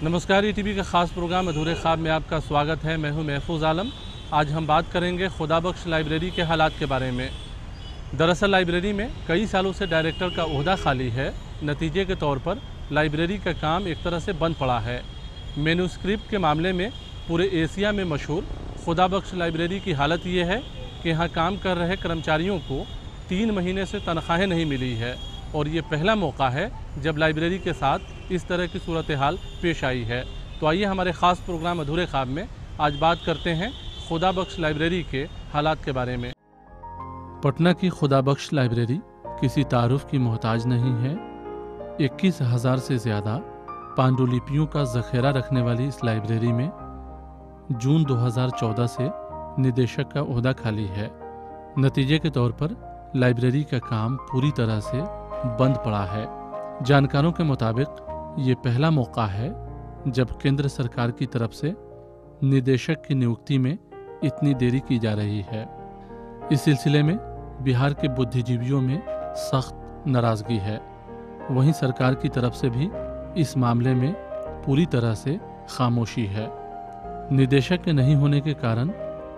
नमस्कार, ईटीवी का ख़ास प्रोग्राम अधूरे ख्वाब में आपका स्वागत है। मैं हूं महफूज आलम। आज हम बात करेंगे खुदाबख्श लाइब्रेरी के हालात के बारे में। दरअसल लाइब्रेरी में कई सालों से डायरेक्टर का ओहदा खाली है। नतीजे के तौर पर लाइब्रेरी का काम एक तरह से बंद पड़ा है। मैन्यूस्क्रिप्ट के मामले में पूरे एशिया में मशहूर खुदाबख्श लाइब्रेरी की हालत ये है कि यहाँ काम कर रहे कर्मचारियों को 3 महीने से तनख्वाहें नहीं मिली है और ये पहला मौका है जब लाइब्रेरी के साथ इस तरह की सूरत हाल पेश आई है। तो आइए हमारे ख़ास प्रोग्राम अधूरे ख्वाब में आज बात करते हैं खुदाबख्श लाइब्रेरी के हालात के बारे में। पटना की खुदाबख्श लाइब्रेरी किसी तारुफ की मोहताज नहीं है। 21,000 से ज़्यादा पांडुलिपियों का ज़ख़ीरा रखने वाली इस लाइब्रेरी में जून 2014 से निदेशक का ओहदा खाली है। नतीजे के तौर पर लाइब्रेरी का काम पूरी तरह से बंद पड़ा है। जानकारों के मुताबिक ये पहला मौका है जब केंद्र सरकार की तरफ से निदेशक की नियुक्ति में इतनी देरी की जा रही है। इस सिलसिले में बिहार के बुद्धिजीवियों में सख्त नाराज़गी है। वहीं सरकार की तरफ से भी इस मामले में पूरी तरह से खामोशी है। निदेशक के नहीं होने के कारण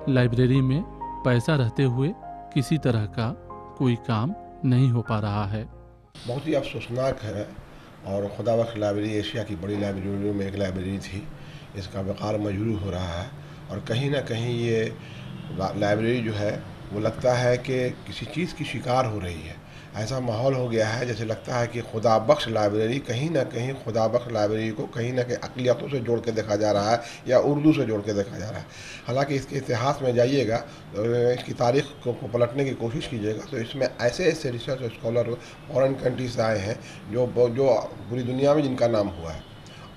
लाइब्रेरी में पैसा रहते हुए किसी तरह का कोई काम नहीं हो पा रहा है। बहुत ही अफसोसनाक है और खुदाबख्श लाइब्रेरी एशिया की बड़ी लाइब्रेरियों में एक लाइब्रेरी थी। इसका वक़ार मजरूह हो रहा है और कहीं ना कहीं ये लाइब्रेरी जो है वो लगता है कि किसी चीज़ की शिकार हो रही है। ऐसा माहौल हो गया है जैसे लगता है कि खुदाबख्श लाइब्रेरी कहीं ना कहीं खुदाबख्श लाइब्रेरी को कहीं ना कहीं अक़लियतों से जोड़ के देखा जा रहा है या उर्दू से जोड़ के देखा जा रहा है। हालांकि इसके इतिहास में जाइएगा, इसकी तारीख़ को पलटने की कोशिश कीजिएगा तो इसमें ऐसे ऐसे रिसर्च स्कॉलर फॉरेन कंट्रीज से आए हैं जो पूरी दुनिया में जिनका नाम हुआ है।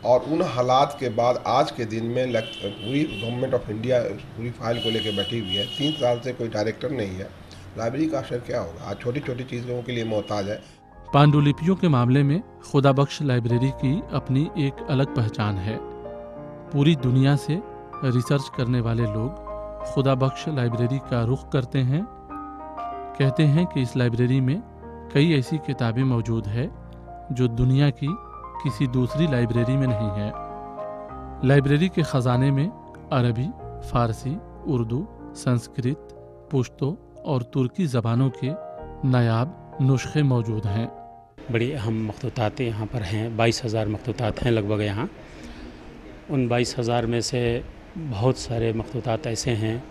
और उन हालात के बाद आज के दिन में पूरी गवर्नमेंट ऑफ इंडिया पूरी फाइल को लेकर बैठी हुई है। 3 साल से कोई डायरेक्टर नहीं है। लाइब्रेरी का असर क्या होगा? आज छोटी छोटी चीज़ों के लिए मोहताज है। पांडुलिपियों के मामले में खुदाबख्श लाइब्रेरी की अपनी एक अलग पहचान है। पूरी दुनिया से रिसर्च करने वाले लोग खुदाबख्श लाइब्रेरी का रुख करते हैं। कहते हैं कि इस लाइब्रेरी में कई ऐसी किताबें मौजूद है जो दुनिया की किसी दूसरी लाइब्रेरी में नहीं है। लाइब्रेरी के ख़जाने में अरबी, फ़ारसी, उर्दू, संस्कृत, पुश्तो और तुर्की ज़बानों के नायाब नुस्खे मौजूद हैं। बड़ी अहम मखतूतात यहाँ पर हैं। 22,000 मखतूतात हैं लगभग यहाँ। उन 22,000 में से बहुत सारे मखतूतात ऐसे हैं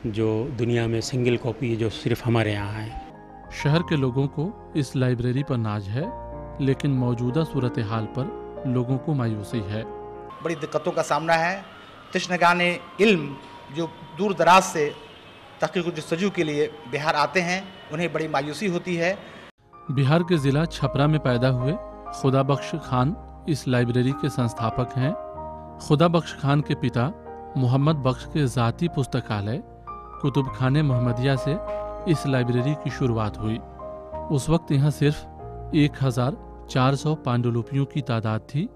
जो दुनिया में सिंगल कॉपी जो सिर्फ हमारे यहाँ हैं। शहर के लोगों को इस लाइब्रेरी पर नाज है, लेकिन मौजूदा सूरत हाल पर लोगों को मायूसी है। बड़ी दिक्कतों का सामना है। तश्नगाने इल्म जो दूर दराज से तहक़ीक़ जुस्तजू के लिए बिहार आते हैं, उन्हें बड़ी मायूसी होती है। बिहार के ज़िला छपरा में पैदा हुए खुदाबख्श खान इस लाइब्रेरी के संस्थापक हैं। खुदाबख्श खान के पिता मोहम्मद बख्श के ज़ाती पुस्तकालय कुतुब खाने मोहम्मदिया से इस लाइब्रेरी की शुरुआत हुई। उस वक्त यहाँ सिर्फ 1,400 पांडुलिपियों की तादाद थी।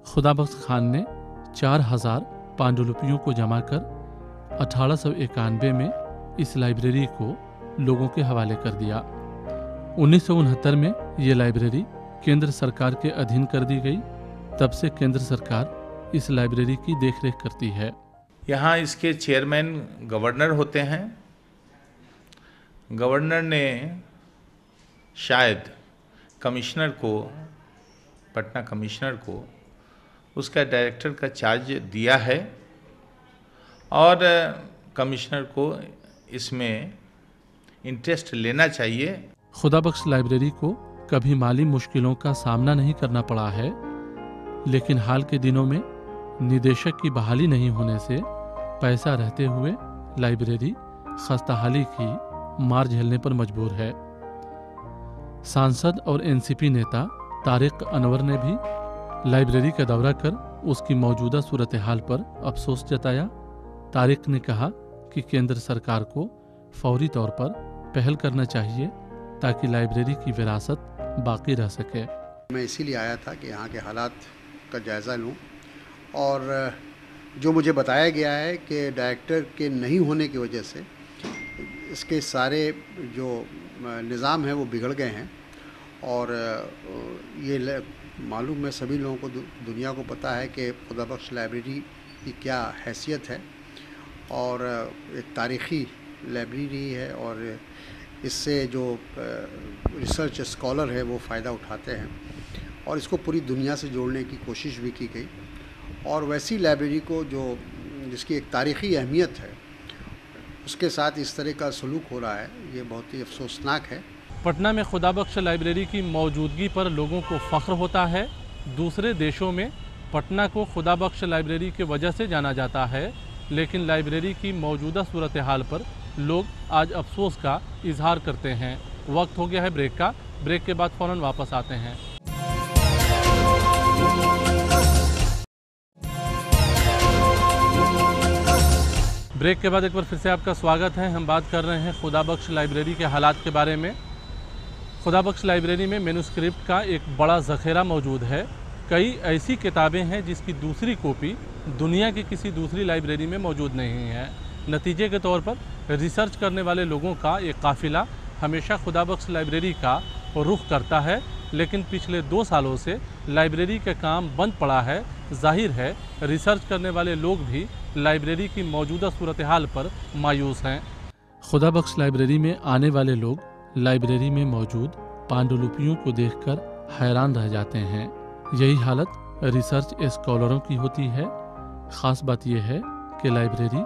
खुदाबख्श खान ने 4,000 पांडुलिपियों को जमा कर 1891 में इस लाइब्रेरी को लोगों के हवाले कर दिया। 1969 में ये लाइब्रेरी केंद्र सरकार के अधीन कर दी गई। तब से केंद्र सरकार इस लाइब्रेरी की देखरेख करती है। यहाँ इसके चेयरमैन गवर्नर होते हैं। गवर्नर ने शायद कमिश्नर को, पटना कमिश्नर को उसका डायरेक्टर का चार्ज दिया है और कमिश्नर को इसमें इंटरेस्ट लेना चाहिए। खुदाबख्श लाइब्रेरी को कभी माली मुश्किलों का सामना नहीं करना पड़ा है, लेकिन हाल के दिनों में निदेशक की बहाली नहीं होने से पैसा रहते हुए लाइब्रेरी खस्ताहाली की मार झेलने पर मजबूर है। सांसद और एनसीपी नेता तारिक अनवर ने भी लाइब्रेरी का दौरा कर उसकी मौजूदा सूरत हाल पर अफसोस जताया। तारिक ने कहा कि केंद्र सरकार को फौरी तौर पर पहल करना चाहिए ताकि लाइब्रेरी की विरासत बाकी रह सके। मैं इसीलिए आया था कि यहाँ के हालात का जायज़ा लूँ और जो मुझे बताया गया है कि डायरेक्टर के नहीं होने की वजह से इसके सारे जो निज़ाम है वो बिगड़ गए हैं और ये मालूम है सभी लोगों को, दुनिया को पता है कि खुदाबख्श लाइब्रेरी की क्या हैसियत है, और एक तारीख़ी लाइब्रेरी है, और इससे जो रिसर्च स्कॉलर है वो फ़ायदा उठाते हैं, और इसको पूरी दुनिया से जोड़ने की कोशिश भी की गई। और वैसी लाइब्रेरी को जिसकी एक तारीख़ी अहमियत है, उसके साथ इस तरह का सलूक हो रहा है, ये बहुत ही अफसोसनाक है। पटना में खुदाबख्श लाइब्रेरी की मौजूदगी पर लोगों को फ़ख्र होता है। दूसरे देशों में पटना को खुदाबख्श लाइब्रेरी की वजह से जाना जाता है, लेकिन लाइब्रेरी की मौजूदा सूरत हाल पर लोग आज अफसोस का इजहार करते हैं। वक्त हो गया है ब्रेक का। ब्रेक के बाद फ़ौरन वापस आते हैं। ब्रेक के बाद एक बार फिर से आपका स्वागत है। हम बात कर रहे हैं खुदाबख्श लाइब्रेरी के हालात के बारे में। खुदाबख्श लाइब्रेरी में मैन्युस्क्रिप्ट का एक बड़ा ज़ख़ीरा मौजूद है। कई ऐसी किताबें हैं जिसकी दूसरी कॉपी दुनिया की किसी दूसरी लाइब्रेरी में मौजूद नहीं है। नतीजे के तौर पर रिसर्च करने वाले लोगों का एक काफ़िला हमेशा खुदाबख्श लाइब्रेरी का रुख करता है, लेकिन पिछले 2 सालों से लाइब्रेरी का काम बंद पड़ा है। जाहिर है रिसर्च करने वाले लोग भी लाइब्रेरी की मौजूदा सूरत हाल पर मायूस हैं। खुदाबख्श लाइब्रेरी में आने वाले लोग लाइब्रेरी में मौजूद पांडुलिपियों को देखकर हैरान रह जाते हैं। यही हालत रिसर्च स्कॉलरों की होती है। ख़ास बात यह है कि लाइब्रेरी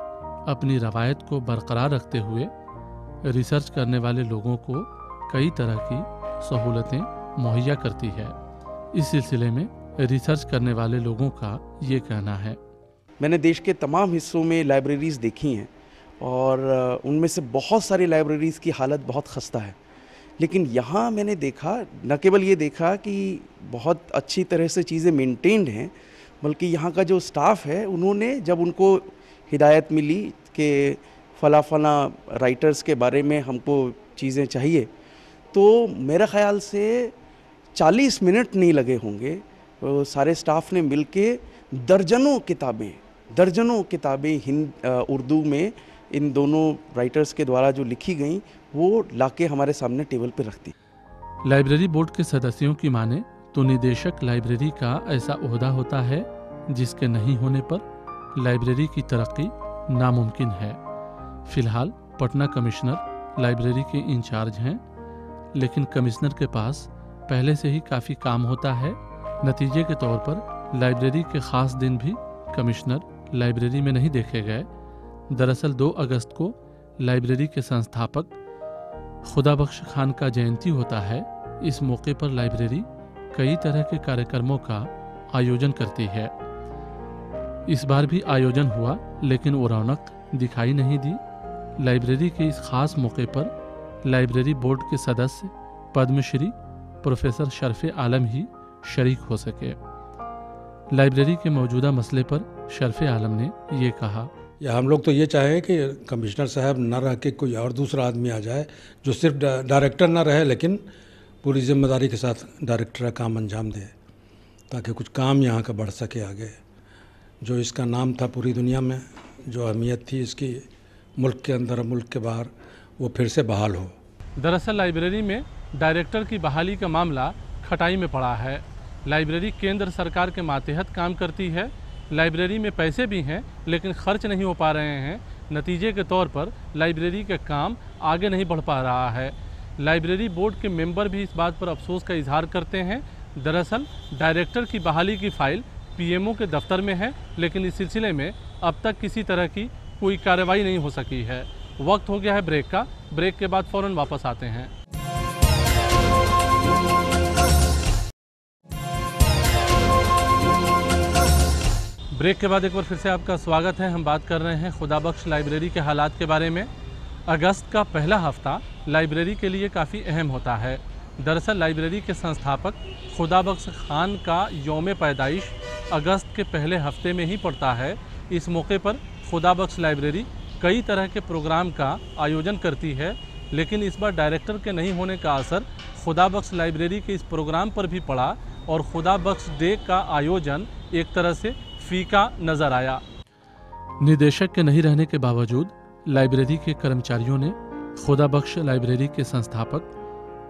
अपनी रवायत को बरकरार रखते हुए रिसर्च करने वाले लोगों को कई तरह की सहूलतें मुहैया करती है। इस सिलसिले में रिसर्च करने वाले लोगों का ये कहना है। मैंने देश के तमाम हिस्सों में लाइब्रेरीज़ देखी हैं, और उनमें से बहुत सारी लाइब्रेरीज़ की हालत बहुत खस्ता है। लेकिन यहाँ मैंने देखा, न केवल ये देखा कि बहुत अच्छी तरह से चीज़ें मेंटेन्ड हैं, बल्कि यहाँ का जो स्टाफ है, उन्होंने जब उनको हिदायत मिली कि फला राइटर्स के बारे में हमको चीज़ें चाहिए, तो मेरा ख़्याल से 40 मिनट नहीं लगे होंगे। सारे स्टाफ ने मिलके दर्जनों किताबें उर्दू में इन दोनों राइटर्स के द्वारा जो लिखी गई, वो लाके हमारे सामने टेबल पे रखती। लाइब्रेरी बोर्ड के सदस्यों की माने तो निदेशक लाइब्रेरी का ऐसा ओहदा होता है जिसके नहीं होने पर लाइब्रेरी की तरक्की नामुमकिन है। फिलहाल पटना कमिश्नर लाइब्रेरी के इंचार्ज हैं, लेकिन कमिश्नर के पास पहले से ही काफ़ी काम होता है। नतीजे के तौर पर लाइब्रेरी के ख़ास दिन भी कमिश्नर लाइब्रेरी में नहीं देखे गए। दरअसल 2 अगस्त को लाइब्रेरी के संस्थापक खुदाबख्श खान का जयंती होता है। इस मौके पर लाइब्रेरी कई तरह के कार्यक्रमों का आयोजन करती है। इस बार भी आयोजन हुआ, लेकिन वो रौनक दिखाई नहीं दी। लाइब्रेरी के इस खास मौके पर लाइब्रेरी बोर्ड के सदस्य पद्मश्री प्रोफेसर शरफ़े आलम ही शरीक हो सके। लाइब्रेरी के मौजूदा मसले पर शरफ़े आलम ने ये कहा। या हम लोग तो ये चाहें कि कमिश्नर साहब न रह के कोई और दूसरा आदमी आ जाए जो सिर्फ डायरेक्टर ना रहे, लेकिन पूरी जिम्मेदारी के साथ डायरेक्टर का काम अंजाम दे, ताकि कुछ काम यहाँ का बढ़ सके आगे। जो इसका नाम था पूरी दुनिया में, जो अहमियत थी इसकी मुल्क के अंदर मुल्क के बाहर, वो फिर से बहाल हो। दरअसल लाइब्रेरी में डायरेक्टर की बहाली का मामला खटाई में पड़ा है। लाइब्रेरी केंद्र सरकार के मातहत काम करती है। लाइब्रेरी में पैसे भी हैं, लेकिन खर्च नहीं हो पा रहे हैं। नतीजे के तौर पर लाइब्रेरी का काम आगे नहीं बढ़ पा रहा है। लाइब्रेरी बोर्ड के मेंबर भी इस बात पर अफसोस का इजहार करते हैं। दरअसल डायरेक्टर की बहाली की फ़ाइल पीएमओ के दफ्तर में है, लेकिन इस सिलसिले में अब तक किसी तरह की कोई कार्रवाई नहीं हो सकी है। वक्त हो गया है ब्रेक का। ब्रेक के बाद फ़ौरन वापस आते हैं। ब्रेक के बाद एक बार फिर से आपका स्वागत है। हम बात कर रहे हैं खुदाबख्श लाइब्रेरी के हालात के बारे में। अगस्त का पहला हफ्ता लाइब्रेरी के लिए काफ़ी अहम होता है। दरअसल लाइब्रेरी के संस्थापक खुदाबख्श खान का यौम पैदाइश अगस्त के पहले हफ्ते में ही पड़ता है। इस मौके पर खुदाबख्श लाइब्रेरी कई तरह के प्रोग्राम का आयोजन करती है, लेकिन इस बार डायरेक्टर के नहीं होने का असर खुदाबख्श लाइब्रेरी के इस प्रोग्राम पर भी पड़ा और खुदाबख्श डे का आयोजन एक तरह से फीका नजर आया। निदेशक के नहीं रहने के बावजूद लाइब्रेरी के कर्मचारियों ने खुदाबख्श लाइब्रेरी के संस्थापक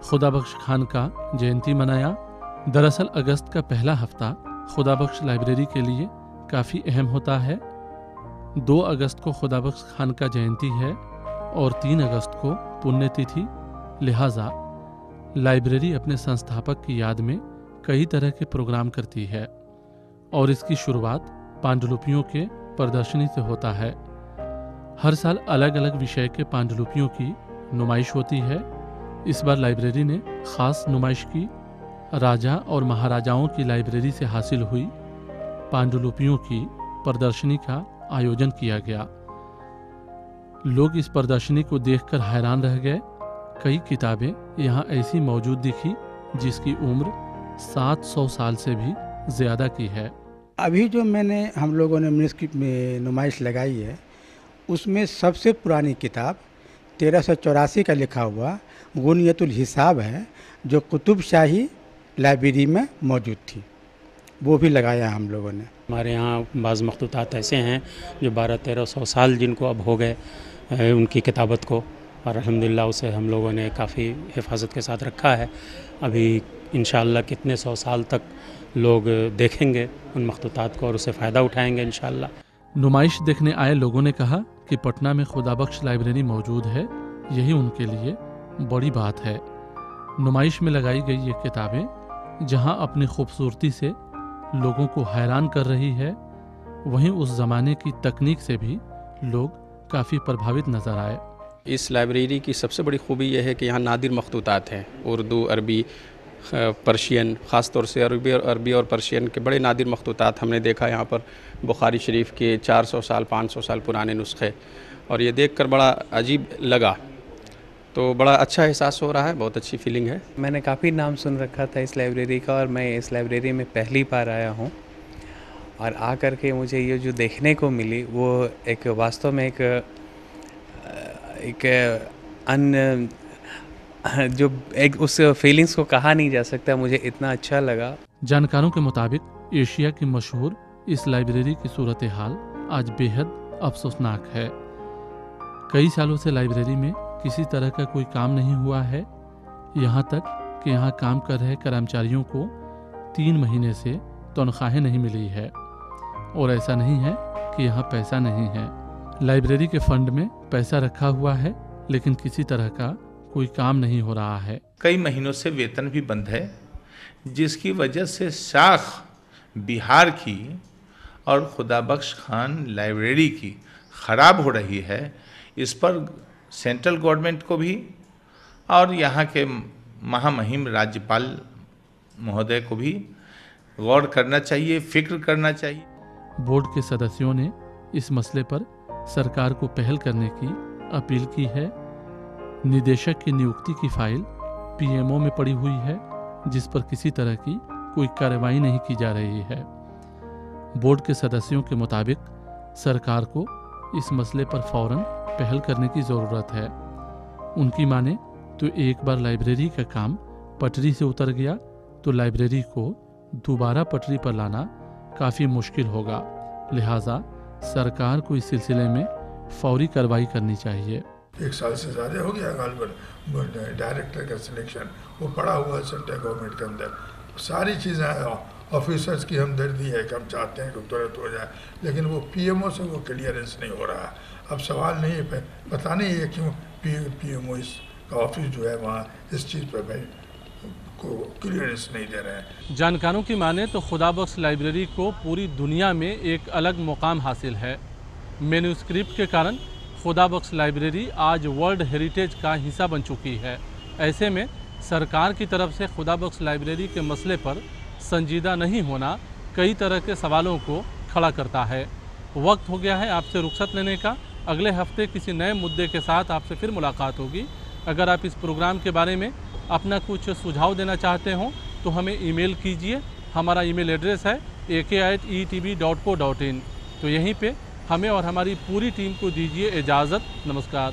खुदाबख्श खान का जयंती मनाया। दरअसल अगस्त का पहला हफ्ता खुदाबख्श लाइब्रेरी के लिए काफ़ी अहम होता है। 2 अगस्त को खुदाबख्श खान का जयंती है और 3 अगस्त को पुण्यतिथि, लिहाजा लाइब्रेरी अपने संस्थापक की याद में कई तरह के प्रोग्राम करती है और इसकी शुरुआत पांडुलिपियों के प्रदर्शनी से होता है। हर साल अलग अलग विषय के पांडुलिपियों की नुमाइश होती है। इस बार लाइब्रेरी ने खास नुमाइश की। राजा और महाराजाओं की लाइब्रेरी से हासिल हुई पांडुलिपियों की प्रदर्शनी का आयोजन किया गया। लोग इस प्रदर्शनी को देखकर हैरान रह गए। कई किताबें यहाँ ऐसी मौजूद दिखी जिसकी उम्र 700 साल से भी ज़्यादा की है। अभी जो हम लोगों ने मैन्युस्क्रिप्ट में नुमाइश लगाई है, उसमें सबसे पुरानी किताब 1384 का लिखा हुआ गुनियतुल हिसाब है, जो कुतुब शाही लाइब्रेरी में मौजूद थी, वो भी लगाया हम लोगों ने। हमारे यहाँ बाज़ मखतूतात ऐसे हैं जो 1200-1300 साल जिनको अब हो गए उनकी किताबत को, और अल्हम्दुलिल्लाह उसे हम लोगों ने काफ़ी हिफाजत के साथ रखा है। अभी इंशाअल्लाह कितने 100 साल तक लोग देखेंगे उन मखतूतात को और उससे फ़ायदा उठाएंगे इंशाअल्लाह। नुमाइश देखने आए लोगों ने कहा कि पटना में खुदाबख्श लाइब्रेरी मौजूद है, यही उनके लिए बड़ी बात है। नुमाइश में लगाई गई ये किताबें जहां अपनी खूबसूरती से लोगों को हैरान कर रही है, वहीं उस ज़माने की तकनीक से भी लोग काफ़ी प्रभावित नज़र आए। इस लाइब्रेरी की सबसे बड़ी खूबी यह है कि यहाँ नादिर मखतूतात हैं, उर्दू, अरबी, पर्शियन, ख़ास तौर से अरबी और पर्शियन के बड़े नादिर मखतूतात हमने देखा यहाँ पर। बुखारी शरीफ के 400 साल 500 साल पुराने नुस्खे, और ये देखकर बड़ा अजीब लगा, तो बड़ा अच्छा एहसास हो रहा है, बहुत अच्छी फीलिंग है। मैंने काफ़ी नाम सुन रखा था इस लाइब्रेरी का, और मैं इस लाइब्रेरी में पहली बार आया हूँ, और आकर के मुझे ये जो देखने को मिली वो एक वास्तव में एक उस फीलिंग्स को कहा नहीं जा सकता, मुझे इतना अच्छा लगा। जानकारों के मुताबिक एशिया की मशहूर इस लाइब्रेरी की सूरत हाल आज बेहद अफसोसनाक है। कई सालों से लाइब्रेरी में किसी तरह का कोई काम नहीं हुआ है, यहाँ तक कि यहाँ काम कर रहे कर्मचारियों को 3 महीने से तनख्वाहें नहीं मिली है। और ऐसा नहीं है कि यहाँ पैसा नहीं है, लाइब्रेरी के फंड में पैसा रखा हुआ है, लेकिन किसी तरह का कोई काम नहीं हो रहा है। कई महीनों से वेतन भी बंद है, जिसकी वजह से शाख बिहार की और खुदाबख्श खान लाइब्रेरी की ख़राब हो रही है। इस पर सेंट्रल गवर्नमेंट को भी और यहाँ के महामहिम राज्यपाल महोदय को भी गौर करना चाहिए, फिक्र करना चाहिए। बोर्ड के सदस्यों ने इस मसले पर सरकार को पहल करने की अपील की है। निदेशक की नियुक्ति की फाइल पीएमओ में पड़ी हुई है, जिस पर किसी तरह की कोई कार्रवाई नहीं की जा रही है। बोर्ड के सदस्यों के मुताबिक सरकार को इस मसले पर फौरन पहल करने की ज़रूरत है। उनकी माने तो एक बार लाइब्रेरी का काम पटरी से उतर गया तो लाइब्रेरी को दोबारा पटरी पर लाना काफ़ी मुश्किल होगा। लिहाजा सरकार को इस सिलसिले में फौरी कार्रवाई करनी चाहिए। 1 साल से ज़्यादा हो गया गालिबन डायरेक्टर का सिलेक्शन, वो पड़ा हुआ है सेंट्रल गवर्नमेंट के अंदर। सारी चीज़ें ऑफिसर्स की हमदर्दी है कि हम चाहते हैं कि तुरंत हो जाए, लेकिन वो पीएमओ से वो क्लियरेंस नहीं हो रहा। अब सवाल नहीं है, पता नहीं है क्यों पीएमओ का ऑफिस जो है वहाँ इस चीज़ पर भाई को क्लियरेंस नहीं दे रहे हैं। जानकारों की माने तो खुदाबख्श लाइब्रेरी को पूरी दुनिया में एक अलग मुकाम हासिल है। मैन्युस्क्रिप्ट के कारण खुदाबख्श लाइब्रेरी आज वर्ल्ड हेरिटेज का हिस्सा बन चुकी है। ऐसे में सरकार की तरफ से खुदाबख्श लाइब्रेरी के मसले पर संजीदा नहीं होना कई तरह के सवालों को खड़ा करता है। वक्त हो गया है आपसे रुखसत लेने का। अगले हफ्ते किसी नए मुद्दे के साथ आपसे फिर मुलाकात होगी। अगर आप इस प्रोग्राम के बारे में अपना कुछ सुझाव देना चाहते हो तो हमें ईमेल कीजिए। हमारा ईमेल एड्रेस है ak@etv.co.in। तो यहीं पे हमें और हमारी पूरी टीम को दीजिए इजाज़त। नमस्कार।